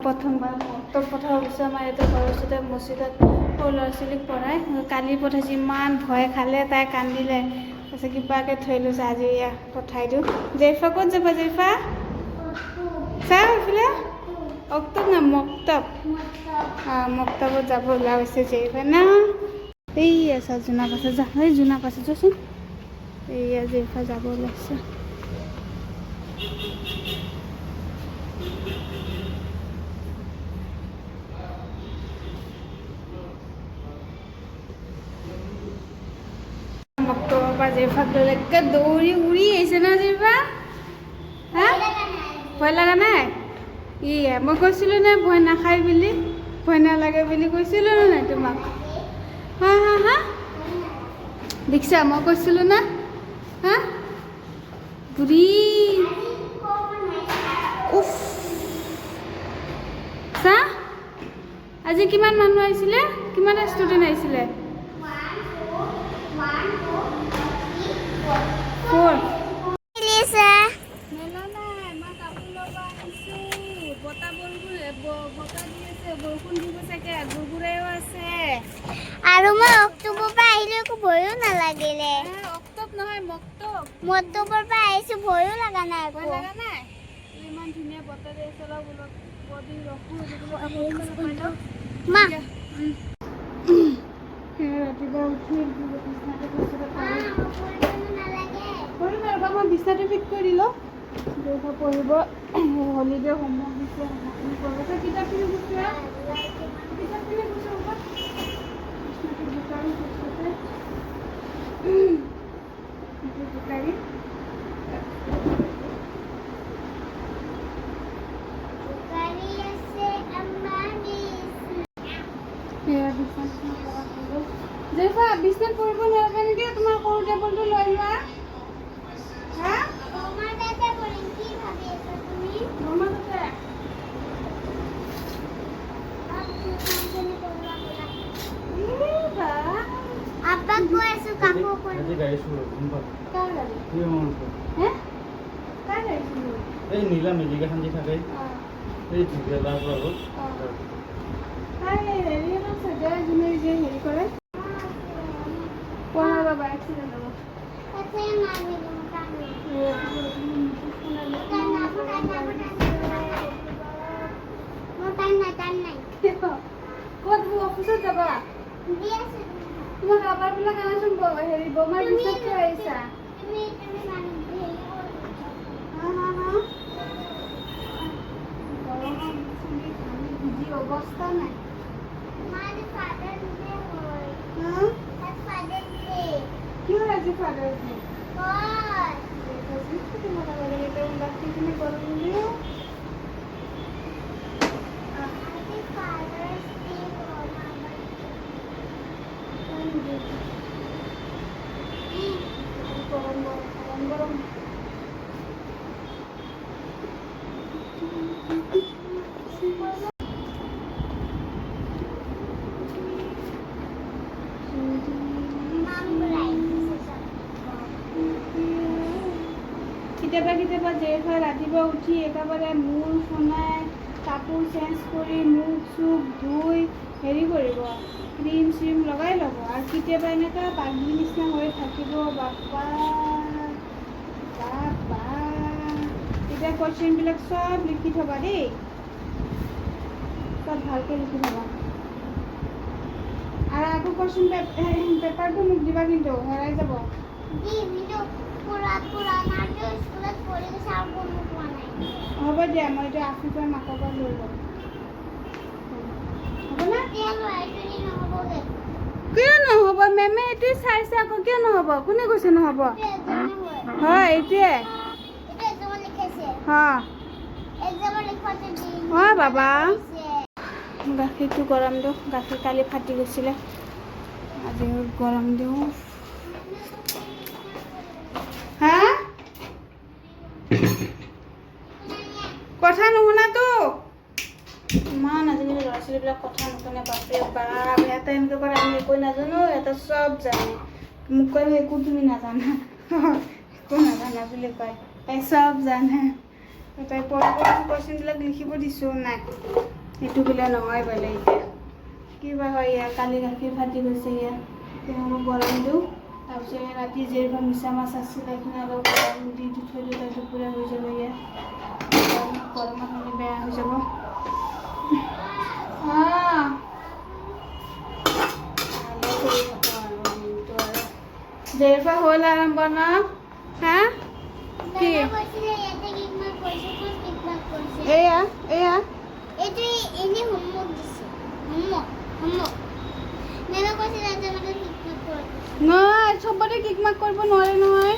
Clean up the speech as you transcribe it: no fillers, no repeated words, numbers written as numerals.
প্ৰথমবাৰ মক্তব পঠাব গৈছে আমাৰ ইয়াতে ঘৰৰ ওচৰতে মছজিদত সৰু ল'ৰা ছোৱালীক পঢ়াই কালি পঠাইছে ইমান ভয় খালে তাই কান্দিলে তাৰপিছত কিবাকৈ থৈ লৈছে আজি এয়া পঠাই দিওঁ জেৰিফা ক'ত যাবা জেৰিফা চা এইফালে অক্টোব না মক্তব মক্তবত যাব ওলাইছে জেৰিফা না এইয়া চা জোনা পাছে যা এই জোনা পাছে যোৱাচোন এইয়া জেৰিফা যাব ওলাইছে জেৰিফাক লৈ একে দৌৰি উৰি আহিছে না জেৰিফা হা ভয় লগা নাই মই কৈছিলোঁ নে ভয় নাখায় বুলি ভয় নালাগে বুলি কৈছিলোঁ নে নাই তোমাক হা হা হা দেখিছা মই কৈছিলোঁ না হা বুঢ়ী উফ চা আজি কিমান মানুহ আহিছিলে কিমান ষ্টুডেণ্ট আহিছিলে আৰু মই অক্টোবৰ পৰা আহিলে একো ভয়ো নালাগিলে অক্টোব নহয় মক্তব মক্টোবৰ পৰা আহিছো ভয়ো লগা নাই একো লগা নাই ইমান ধুনীয়া বতৰ দি আছে অলপ বডি ৰখো মা ৰাতিপুৱা উঠি মই বিছনাটো ফিট কৰি দিলোঁ দেউতা পঢ়িব হলিডে হোমৱৰ্ক দিছে কিতাপখিনি গুচোৱা কিতাপখিনি গুচোৱা জেৰিফা বিছনাত পৰিব নালাগে নেকি তোমাৰ সৰু টেবুলটো লৈ লোৱা হা আব্বাক কৈ আছো কামো কৰি এই নীলা মেজিক এখন যে থাকে এই ঢুকিয়ালাৰ পৰা হেৰি কৰে পঢ়া বাবা এক্সিডেণ্ট হ'ব ক'ত অফিচত যাবা তোমাৰ কাবাৰবিলাক আনাচোন হেৰি বমাৰ পিছত থৈ আহিছা অৱস্থা নাই কিয় আজি ফাদাৰ ডে বাকীখিনি গৰম দিওঁ গৰম কেতিয়াবা কেতিয়াবা জেৰিফা ৰাতিপুৱা উঠি একেবাৰে মূৰ ফনাই কাপোৰ চেঞ্জ কৰি মুখ চুখ ধুই হেৰি কৰিব ক্ৰীম চ্ৰীম লগাই ল'ব আৰু কেতিয়াবা এনেকুৱা পাগলী নিচিনা হৈ থাকিব বাপা বাপা এতিয়া কুৱেশ্যনবিলাক চব লিখি থ'বা দেই চব ভালকৈ লিখি থ'বা আৰু আকৌ কুৱেশ্যন পেপাৰটো মোক দিবা কিন্তু হেৰাই যাব হ'ব দিয়া মই এতিয়া আফ্ৰিকাৰ মাকৰ পৰা লৈ ল'ম কিয় নহ'ব মেমে এইটোৱে চাইছে আকৌ কিয় নহ'ব কোনে কৈছে নহ'ব হয় এইটোৱে হয় বাবা গাখীৰটো গৰম দিওঁ গাখীৰ কালি ফাটি গৈছিলে আজি গৰম দিওঁ হা কথা নুশুনাতো ইমান আজিকালি ল'ৰা ছোৱালীবিলাক কথা নুশুনে বাপৰে বাপ এটা এনেকৈ কৰে আমি একো নাজানো এটা চব জানে মোক কয় একো তুমি নাজানা একো নাজানা বুলি কয় তাই চব জানে তাই কোৱেশ্যনবিলাক লিখিব দিছোঁ নাই এইটো বোলে নহয় বোলে এতিয়া কিবা হয় ইয়াৰ কালি গাখীৰ ফাটি গৈছে ইয়াৰ তেওঁ গৰম দিওঁ তাৰপিছত ৰাতি যিহেতু মিছা মাছ আছিলে সেইখিনি অলপ গৰম দি থৈ দিওঁ তাৰ দুপৰীয়া হৈ যাব ইয়াৰ গৰমত হ'লে বেয়া হৈ যাব যেইফা হ'ল আৰম্ভ ন হা কি এয়া এয়া এইটো এনে হোমৱৰ্ক দিছে হোমৱৰ্ক মেমে কৈছিলে যে মানে ঠিক কৰি নহয় চবতে কিক মাক কৰিব নোৱাৰে নহয়